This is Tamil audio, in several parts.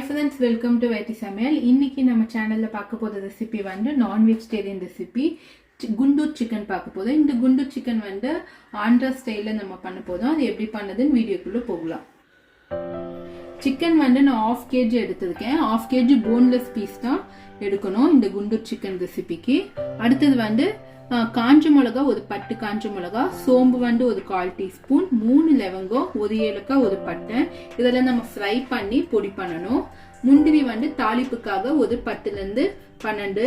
friends, welcome to Samayal. இன்னைக்கு நம்ம சேனல்ல பார்க்க போற ரெசிபி வந்து நான் வெஜிடேரியன் ரெசிபி Guntur chicken பார்க்க போறோம். இந்த Guntur chicken வந்து andhra ஸ்டைல்ல நம்ம பண்ண போறோம். அது எப்படி பண்ணதுன்னு வீடியோக்குள்ள போகலாம். சிக்கன் வந்து நான் 1/2 kg எடுத்துர்க்கேன். 1/2 kg boneless piece தான் எடுக்கணும் இந்த Guntur chicken ரெசிபிக்கு. அடுத்து வந்து காஞ்ச மிளகா ஒரு 10 காஞ்ச மிளகா, சோம்பு வந்து ஒரு 1/4 டீஸ்பூன், 3 லவங்கம், ஒரு ஏலக்காய், ஒரு பட்டை இதெல்லாம் நம்ம ஃப்ரை பண்ணி பொடி பண்ணணும். முந்திரி வந்து தாளிப்புக்காக ஒரு 10 ல இருந்து 12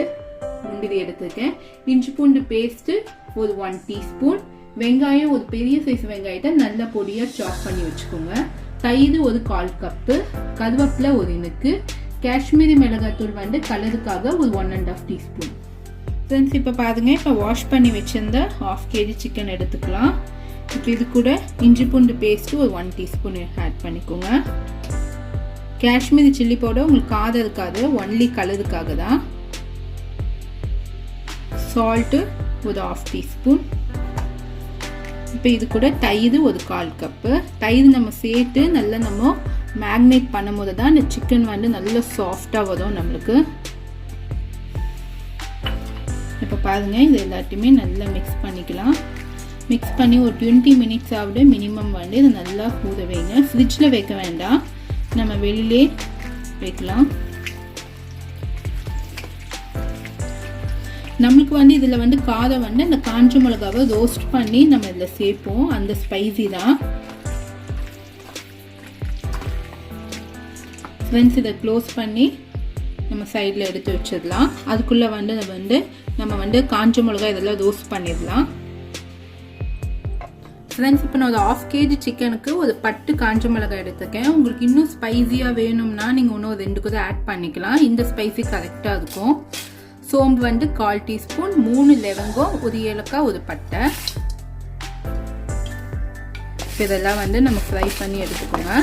முந்திரி எடுத்துருக்கேன். இஞ்சி பூண்டு பேஸ்ட் ஒரு 1 டீஸ்பூன், வெங்காயம் ஒரு பெரிய சைஸ் வெங்காயத்தை நல்ல பொடியா சாப் பண்ணி வச்சுக்கோங்க. தயிர் ஒரு 1/4 கப்பு, கருவேப்பிலை ஒரு இனுக்கு, காஷ்மீரி மிளகாத்தூள் வந்து கலருக்காக ஒரு 1.5 டீஸ்பூன். ஃப்ரெண்ட்ஸ் இப்போ பாருங்க, இப்போ வாஷ் பண்ணி வச்சிருந்த 1/2 kg சிக்கன் எடுத்துக்கலாம். இப்போ இது கூட இஞ்சி பூண்டு பேஸ்ட் ஒரு 1 டீஸ்பூன் ஆட் பண்ணிக்கோங்க. காஷ்மீரி சில்லி பவுடர் உங்களுக்கு காரம் இருக்காது, ஒன்லி கலருக்காக தான். சால்ட்டு ஒரு 1/2 டீஸ்பூன். இப்போ இது கூட தயிர் ஒரு 1/4 கப்பு. தயிர் நம்ம சேர்த்து நல்லா நம்ம மேக்னேட் பண்ணும் போது தான் இந்த சிக்கன் வந்து நல்லா சாஃப்டாக வரும் நம்மளுக்கு. இப்போ பாருங்க, இது எல்லாத்தையுமே நல்லா மிக்ஸ் பண்ணிக்கலாம். மிக்ஸ் பண்ணி ஒரு 20 மினிட்ஸ் ஆகுது மினிமம் வந்து இதை நல்லா ஊற வைங்க. ஃப்ரிட்ஜில் வைக்க வேண்டாம், நம்ம வெளியிலே வைக்கலாம். நம்மளுக்கு வந்து இதில் வந்து காரம் வந்து இந்த காஞ்ச மிளகாவை ரோஸ்ட் பண்ணி நம்ம இதில் சேர்ப்போம், அந்த ஸ்பைசி தான். ஃப்ரெண்ட்ஸ் இதை க்ளோஸ் பண்ணி நம்ம சைடில் எடுத்து வச்சிடலாம். அதுக்குள்ளே வந்து நம்ம வந்து காஞ்ச மிளகா இதெல்லாம் ரோஸ்ட் பண்ணிடலாம். ஃப்ரெண்ட்ஸ் இப்போ நான் ஒரு 1/2 kg சிக்கனுக்கு ஒரு 10 காஞ்ச மிளகாய் எடுத்துக்கேன். உங்களுக்கு இன்னும் ஸ்பைஸியாக வேணும்னா நீங்கள் இன்னும் 2 கூட ஆட் பண்ணிக்கலாம். இந்த ஸ்பைசி கரெக்டாக இருக்கும். சோம்பு வந்து 1/4 டீஸ்பூன், 3 லவங்கம், ஒரு ஏலக்காய், ஒரு பட்டை. இதெல்லாம் வந்து நம்ம ஃப்ரை பண்ணி எடுத்துக்கோங்க.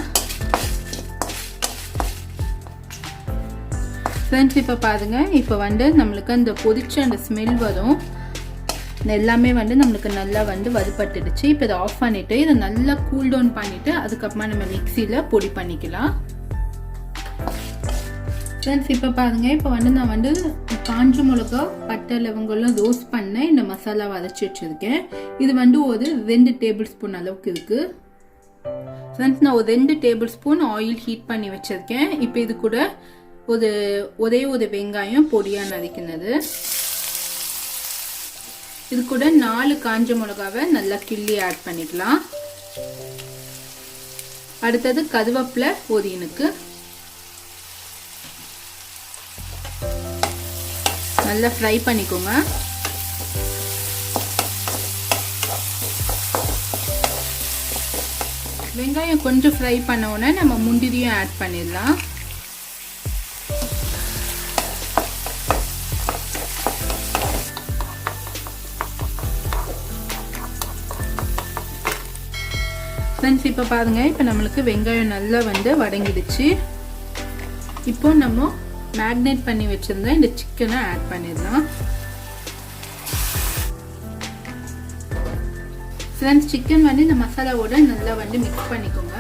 ஃப்ரெண்ட்ஸ் இப்போ பாருங்க, இப்போ வந்து நம்மளுக்கு அந்த பொரிச்ச அந்த ஸ்மெல் வரும், எல்லாமே வந்து நம்மளுக்கு நல்லா வந்து வறுபட்டுடுச்சு. இப்போ இதை ஆஃப் பண்ணிவிட்டு இதை நல்லா கூல் டவுன் பண்ணிவிட்டு அதுக்கப்புறமா நம்ம மிக்சியில் பொடி பண்ணிக்கலாம். ஃப்ரெண்ட்ஸ் இப்போ பாருங்க, இப்போ வந்து நான் வந்து காஞ்ச மிளகா, பட்டை, லவங்கெல்லாம் ரோஸ்ட் பண்ண இந்த மசாலா வதச்சி வச்சுருக்கேன். இது வந்து ஒரு 2 டேபிள் ஸ்பூன் அளவுக்கு இருக்குது. ஃப்ரெண்ட்ஸ் நான் ஒரு 2 டேபிள் ஸ்பூன் ஆயில் ஹீட் பண்ணி வச்சுருக்கேன். இப்போ இது கூட ஒரே ஒரு வெங்காயம் பொடியாக நறுக்கினது, இது கூட 4 காஞ்ச மிளகாவை நல்லா கிள்ளி ஆட் பண்ணிக்கலாம். அடுத்தது கருவேப்பிலை ஒரு இனுக்கு நல்லா ஃப்ரை பண்ணிக்கோங்க. வெங்காயம் கொஞ்சம் ஃப்ரை பண்ண உடனே நம்ம முந்திரியும் ஆட் பண்ணிடலாம். ஃப்ரெண்ட்ஸ் இப்போ பாருங்க, இப்போ நம்மளுக்கு வெங்காயம் நல்லா வந்து வதங்கிடுச்சு. இப்போ நம்ம மேக்னேட் பண்ணி வச்சிருந்த இந்த சிக்கனை ஆட் பண்ணிடலாம். ஃப்ரெண்ட்ஸ் சிக்கன் வந்து இந்த மசாலாவோட நல்லா வந்து மிக்ஸ் பண்ணிக்கோங்க.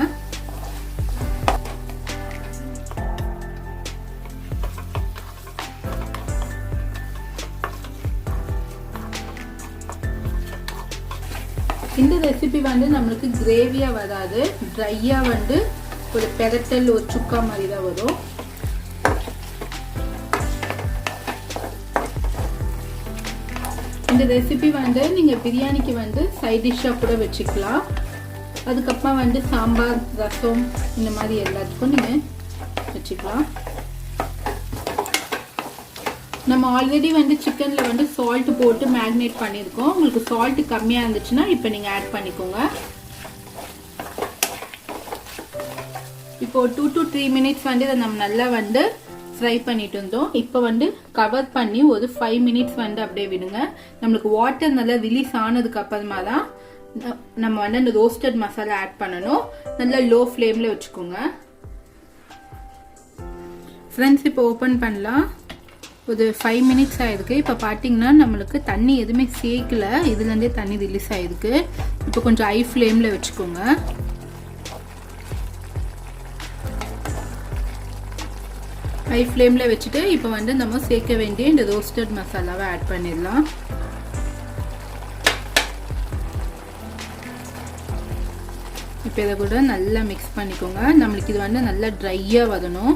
இந்த ரெசிபி வந்து நம்மளுக்கு கிரேவியா வராது, ட்ரையா வந்து ஒரு பெரட்டல், ஒரு சுக்கா மாதிரி தான் வரும். இந்த ரெசிபி வந்து நீங்க பிரியாணிக்கு வந்து சைட் டிஷ்ஷா கூட வச்சுக்கலாம். அதுக்கப்புறமா வந்து சாம்பார், ரசம் இந்த மாதிரி எல்லாத்துக்கும் நீங்க வச்சுக்கலாம். நம்ம ஆல்ரெடி வந்து சிக்கன்ல வந்து சால்ட் போட்டு மேக்னேட் பண்ணியிருக்கோம். உங்களுக்கு சால்ட் கம்மியாக இருந்துச்சுன்னா இப்போ நீங்கள் ஆட் பண்ணிக்கோங்க. இப்போ 2 to 3 மினிட்ஸ் வந்து இதை நம்ம நல்லா வந்து ஃப்ரை பண்ணிட்டு இருந்தோம். இப்போ வந்து கவர் பண்ணி ஒரு 5 மினிட்ஸ் வந்து அப்படியே விடுங்க. நம்மளுக்கு வாட்டர் நல்லா ரிலீஸ் ஆனதுக்கு அப்புறமா தான் நம்ம வந்து அந்த ரோஸ்டட் மசாலா ஆட் பண்ணணும். நல்லா லோ ஃப்ளேமில் வச்சுக்கோங்க. ஃப்ரெண்ட்ஸ் இப்போ ஓப்பன் பண்ணலாம். ஒரு 5 மினிட்ஸ் ஆயிருக்கு. இப்போ பார்த்தீங்கன்னா நம்மளுக்கு தண்ணி எதுவுமே சேர்க்கல, இதுலேருந்தே தண்ணி ரிலீஸ் ஆயிருக்கு. இப்போ கொஞ்சம் ஹை ஃப்ளேமில் வச்சுக்கோங்க. ஹை ஃப்ளேமில் வச்சுட்டு இப்போ வந்து நம்ம சேர்க்க வேண்டிய இந்த ரோஸ்டட் மசாலாவை ஆட் பண்ணிடலாம். இப்போ இதை கூட நல்லா மிக்ஸ் பண்ணிக்கோங்க. நம்மளுக்கு இது வந்து நல்லா ட்ரையாக வரணும்.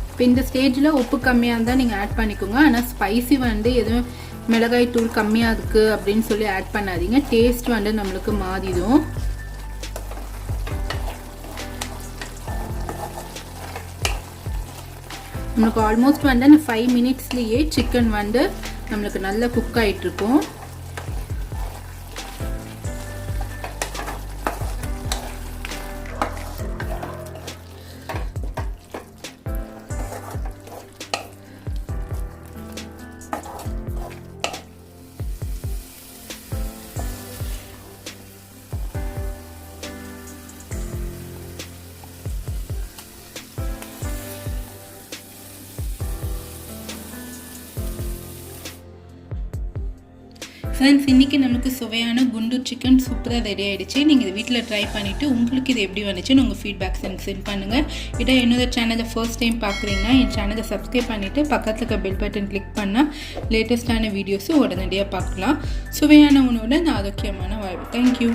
இப்போ இந்த ஸ்டேஜில் உப்பு கம்மியாக இருந்தால் நீங்கள் ஆட் பண்ணிக்கோங்க. ஆனால் ஸ்பைசி வந்து எதுவும் மிளகாய் தூள் கம்மியாக இருக்குது அப்படின்னு சொல்லி ஆட் பண்ணாதீங்க. டேஸ்ட் வந்து நம்மளுக்கு மாறிடும். நம்மளுக்கு ஆல்மோஸ்ட் வந்து அந்த 5 மினிட்ஸ்லேயே சிக்கன் வந்து நம்மளுக்கு நல்லா குக் ஆகிட்டுருக்கும். ஃப்ரெண்ட்ஸ், இன்றைக்கி நமக்கு சுவையான குண்டூர் சிக்கன் சூப்பராக ரெடி ஆகிடுச்சு. நீங்கள் இதை வீட்டில் ட்ரை பண்ணிவிட்டு உங்களுக்கு இது எப்படி வந்துச்சுன்னு உங்கள் ஃபீட்பேக்ஸ் எனக்கு சென்ட் பண்ணுங்கள். இதை என்னோட சேனலை ஃபர்ஸ்ட் டைம் பார்க்குறீங்கன்னா என் சேனலை சப்ஸ்கிரைப் பண்ணிவிட்டு பக்கத்தில் இருக்க பெல் பட்டன் கிளிக் பண்ணால் லேட்டஸ்ட்டான வீடியோஸும் உடனடியாக பார்க்கலாம். சுவையான உணவோட நான் ஆரோக்கியமான வாழ்வு. தேங்க்யூ.